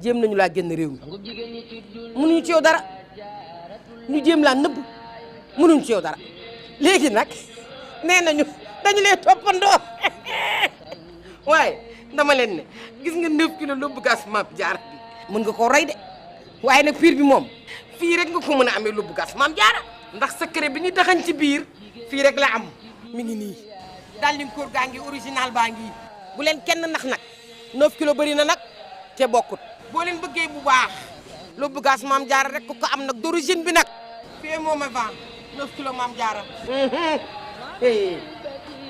jéem nañu laa génn réew mi mënuñu ci yow dara ñu jéem laa nëbb mënuñu ci yow dara léegi nag nee nañu dañu lee toppandoo waaye dama leen ne gis nga 9 kilos lóbbu gas Maam Jaara bi mën nga koo rey de waaye nag piir bi moom fii rek nga ko mën a amee lóbbu gas Maam Jaara ndax secret bi ñu taxañ ci biir fii rek la am mi ngi nii daal di koor gaa ngi original baa ngi bu leen kenn nax nag 9 kilos bëri na nag te bokkut boo leen bëggee bu baax lóbbu gas Maam Jaara rek ku ko am nag d'origine bi nag fii moom a vent 9 kilos Maam Jaara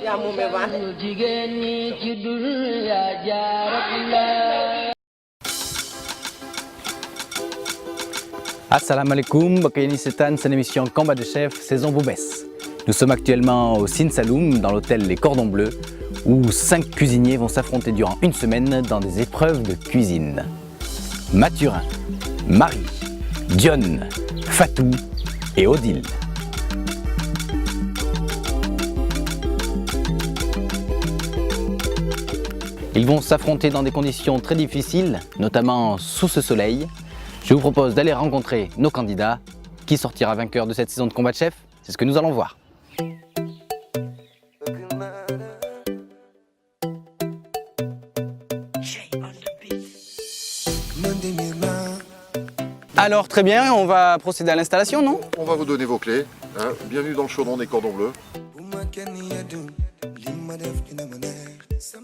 yaa moom a vent jigéen ñi ci dul yaa jaara. Assalamu alaikum, Bakayeni Setan, c'est l'émission Combat de chef, saison Boubès. Nous sommes actuellement au Sin Saloum, dans l'hôtel Les Cordons Bleus, où 5 cuisiniers vont s'affronter durant une semaine dans des épreuves de cuisine. Mathurin, Marie, Dionne, Fatou et Odile. Ils vont s'affronter dans des conditions très difficiles, notamment sous ce soleil. Je vous propose d'aller rencontrer nos candidats. Qui sortira vainqueur de cette saison de Combat de chef? C'est ce que nous allons voir. Alors très bien, on va procéder à l'installation, non? On va vous donner vos clés. Hein. Bienvenue dans le chaudron des Cordons Bleus.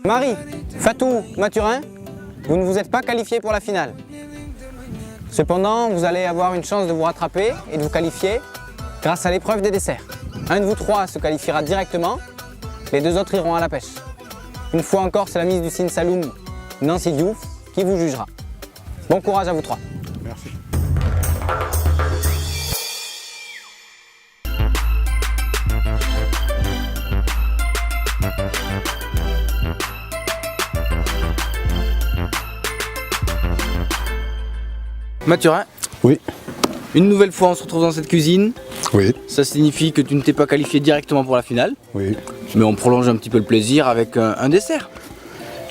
Marie, Fatou, Mathurin, vous ne vous êtes pas qualifiés pour la finale. Cependant, vous allez avoir une chance de vous rattraper et de vous qualifier grâce à l'épreuve des desserts. Un de vous trois se qualifiera directement, les deux autres iront à la pêche. Une fois encore, c'est la mise du Sin Saloum, Nancy Diouf, qui vous jugera. Bon courage à vous trois. Merci. Mathurin. Oui. Une nouvelle fois, on se retrouve dans cette cuisine. Oui. Ça signifie que tu ne t'es pas qualifié directement pour la finale. Oui. Mais on prolonge un petit peu le plaisir avec un dessert.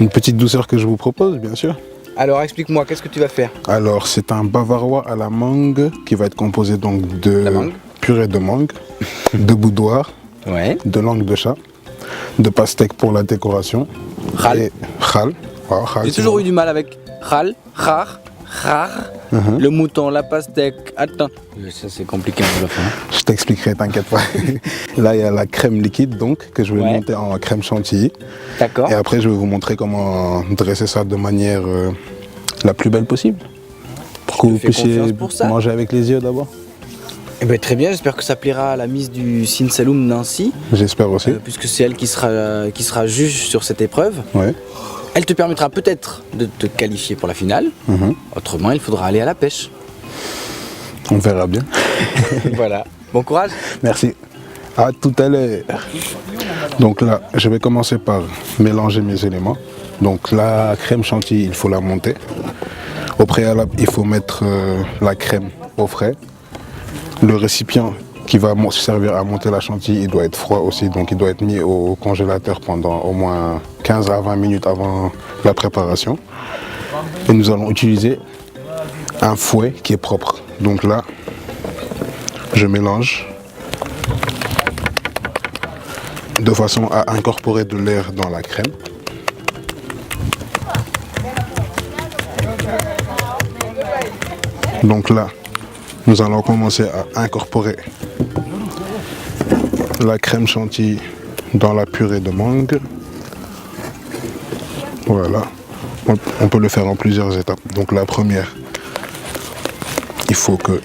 Une petite douceur que je vous propose, bien sûr. Alors explique-moi, qu'est-ce que tu vas faire? Alors, c'est un bavarois à la mangue qui va être composé donc de purée de mangue, de boudoir, de langue de chat, de pastèque pour la décoration. Khal. Et khal. Wow, khal, J'ai toujours eu du mal avec khal, khar, le mouton, la pastèque. Attends, ça c'est compliqué à la fin. Je t'expliquerai, t'inquiète pas. Là, il y a la crème liquide donc que je vais monter en crème chantilly. D'accord. Et après, je vais vous montrer comment dresser ça de manière la plus belle possible. Pour que vous puissiez manger avec les yeux d'abord. Eh ben, très bien, j'espère que ça plaira à la mise du Sin Saloum Nancy. J'espère aussi. Puisque c'est elle qui sera juge sur cette épreuve. Ouais. Elle te permettra peut-être de te qualifier pour la finale. Autrement, il faudra aller à la pêche. On verra bien. Voilà. Bon courage. Merci. À tout à l'heure. Donc là, je vais commencer par mélanger mes éléments. Donc la crème chantilly, il faut la monter. Au préalable, il faut mettre la crème au frais. Le récipient qui va servir à monter la chantilly, il doit être froid aussi. Donc il doit être mis au congélateur pendant au moins 15 à 20 minutes avant la préparation. Et nous allons utiliser un fouet qui est propre. Donc là, je mélange de façon à incorporer de l'air dans la crème. Donc là, nous allons commencer à incorporer la crème chantilly dans la purée de mangue. Voilà, on peut le faire en plusieurs étapes. Donc la première, il faut que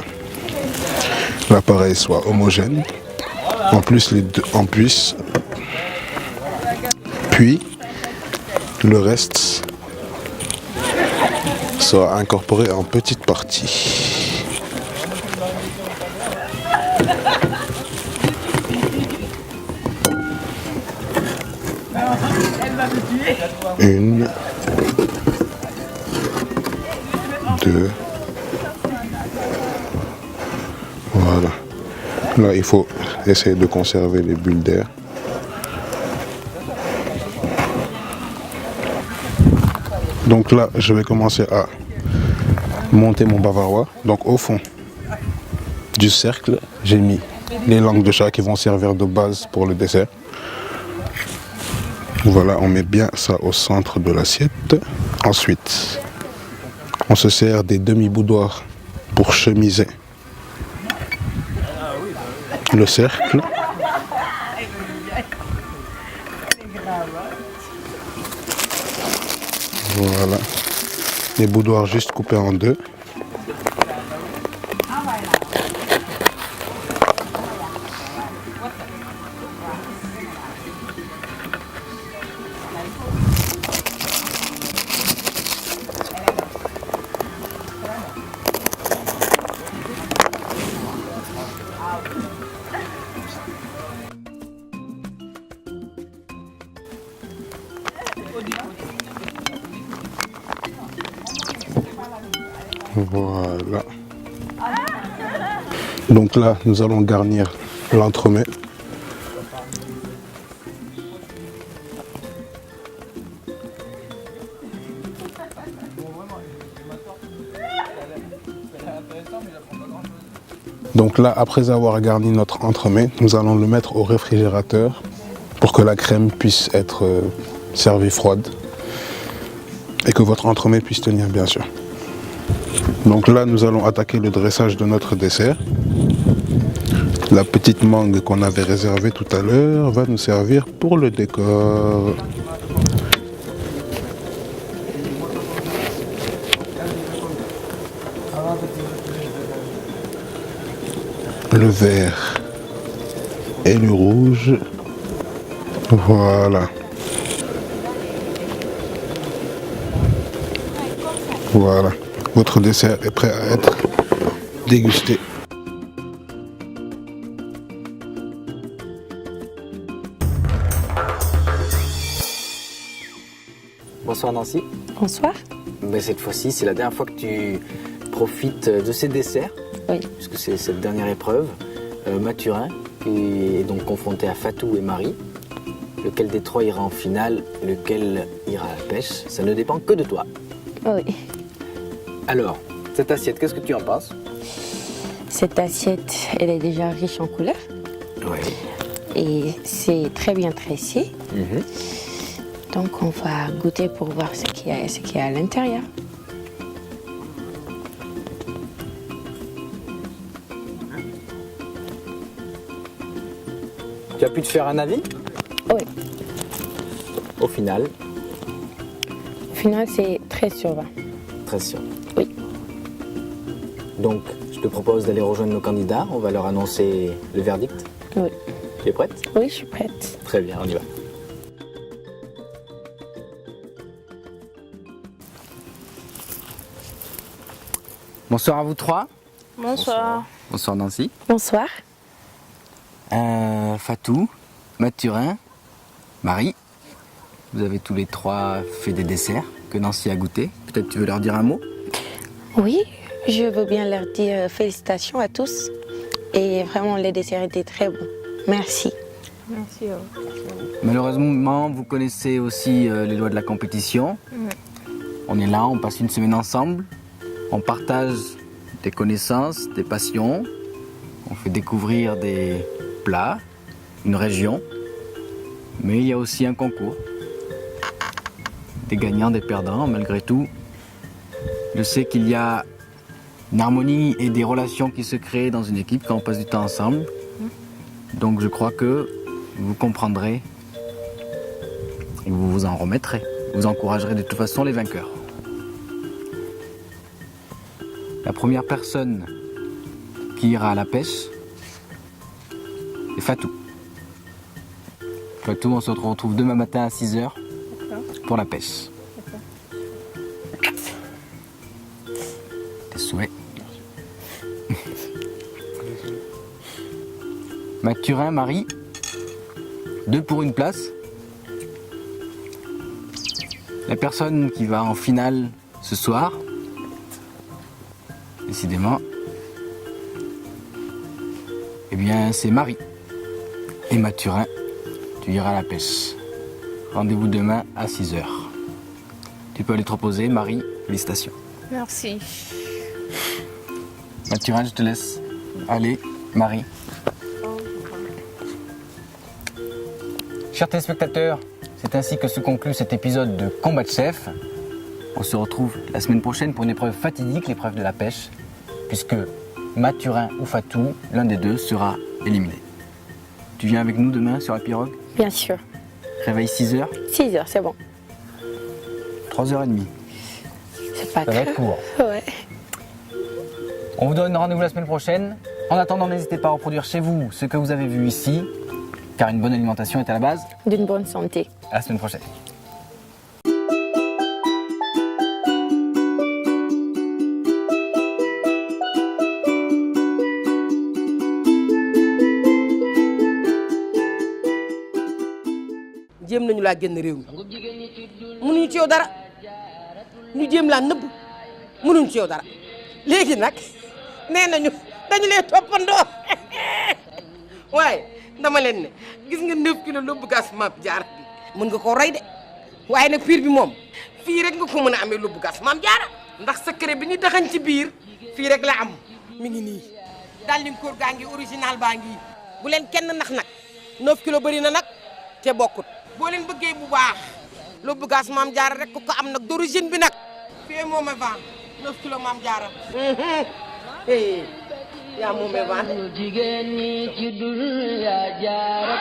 l'appareil soit homogène. En plus, les deux, puis le reste soit incorporé en petites parties. Une, deux, voilà. Là, il faut essayer de conserver les bulles d'air. Donc là, je vais commencer à monter mon bavarois. Donc au fond du cercle, j'ai mis les langues de chat qui vont servir de base pour le dessert. Voilà, on met bien ça au centre de l'assiette. Ensuite, on se sert des demi-boudoirs pour chemiser le cercle. Voilà, les boudoirs juste coupés en deux. Voilà. Donc là, nous allons garnir l'entremet. Donc là, après avoir garni notre entremet, nous allons le mettre au réfrigérateur pour que la crème puisse être servie froide et que votre entremet puisse tenir, bien sûr. Donc là, nous allons attaquer le dressage de notre dessert. La petite mangue qu'on avait réservée tout à l'heure va nous servir pour le décor. Le vert et le rouge. Voilà. Voilà. Votre dessert est prêt à être dégusté. Bonsoir Nancy. Bonsoir. Mais cette fois-ci, c'est la dernière fois que tu profites de ces desserts. Oui. Puisque c'est cette dernière épreuve. Mathurin, qui est donc confronté à Fatou et Marie. Lequel des trois ira en finale, lequel ira à la pêche, ça ne dépend que de toi. Oui. Alors, cette assiette, qu'est-ce que tu en penses? Cette assiette, elle est déjà riche en couleurs Oui. et c'est très bien tressé. Donc on va goûter pour voir ce qu'il y a à l'intérieur. Tu as pu te faire un avis? Oui. Au final, Au final, c'est 13 sur 20. très sûr. Oui. Donc, je te propose d'aller rejoindre nos candidats. On va leur annoncer le verdict. Oui. Tu es prête? Oui, je suis prête. Très bien, on y va. Bonsoir à vous trois. Bonsoir. Bonsoir Nancy. Bonsoir. Fatou, Mathurin, Marie. Vous avez tous les trois fait des desserts que Nancy a goûté. Peut-être tu veux leur dire un mot? Oui, je veux bien leur dire félicitations à tous. Et vraiment, les desserts étaient très bons. Merci. Merci. Malheureusement, vous connaissez aussi les lois de la compétition. On est là, on passe une semaine ensemble. On partage des connaissances, des passions. On fait découvrir des plats, une région. Mais il y a aussi un concours. Des gagnants, des perdants, malgré tout. Je sais qu'il y a une harmonie et des relations qui se créent dans une équipe quand on passe du temps ensemble. Donc je crois que vous comprendrez et vous vous en remettrez. Vous encouragerez de toute façon les vainqueurs. La première personne qui ira à la pêche, c'est Fatou. Fatou, on se retrouve demain matin à 6h pour la pêche. Tes souhaits. Mathurin, Marie, 2 pour une place. La personne qui va en finale ce soir, décidément, eh bien c'est Marie. Et Mathurin, tu iras à la pêche. Rendez-vous demain à 6h. Tu peux aller te reposer, Marie, félicitations. Merci. Mathurin, je te laisse. Allez, Marie. Chers téléspectateurs, c'est ainsi que se conclut cet épisode de Combat de chef. On se retrouve la semaine prochaine pour une épreuve fatidique, l'épreuve de la pêche, puisque Mathurin ou Fatou, l'un des deux, sera éliminé. Tu viens avec nous demain sur la pirogue? Bien sûr. Réveil 6h, 6 heures, c'est bon. 3h30. C'est pas Ça va être grave. court. Ouais. On vous donne rendez-vous la semaine prochaine. En attendant, n'hésitez pas à reproduire chez vous ce que vous avez vu ici, car une bonne alimentation est à la base. D'une bonne santé. À la semaine prochaine. jéem nañu laa génn réew mi mënuñu ci yow dara ñu jéem laa nëbb mënuñu ci yow dara léegi nag nee nañu dañu lay toppandoo waaye dama leen ne gis nga 9 kilos lóbbu gas Mame Diarra bi mën nga koo rey de waaye nag piir bi moom fii rek nga ko mën a amee lóbbu gas Mame Diarra ndax secret bi ñu taxañ ci biir fii rek la am mi ngi nii daal di koor gaa ngi original baa ngi bu leen kenn nax nag 9 kilos bëri na nag te bokkut boo leen bëggee bu baax lóbbu gas Mame Diarra rek ko am nag d'origine bi nag fii moom a vent 9 kilos Mame Diarra yaa moom a vent jigéen ñi ci dul yaa Diarra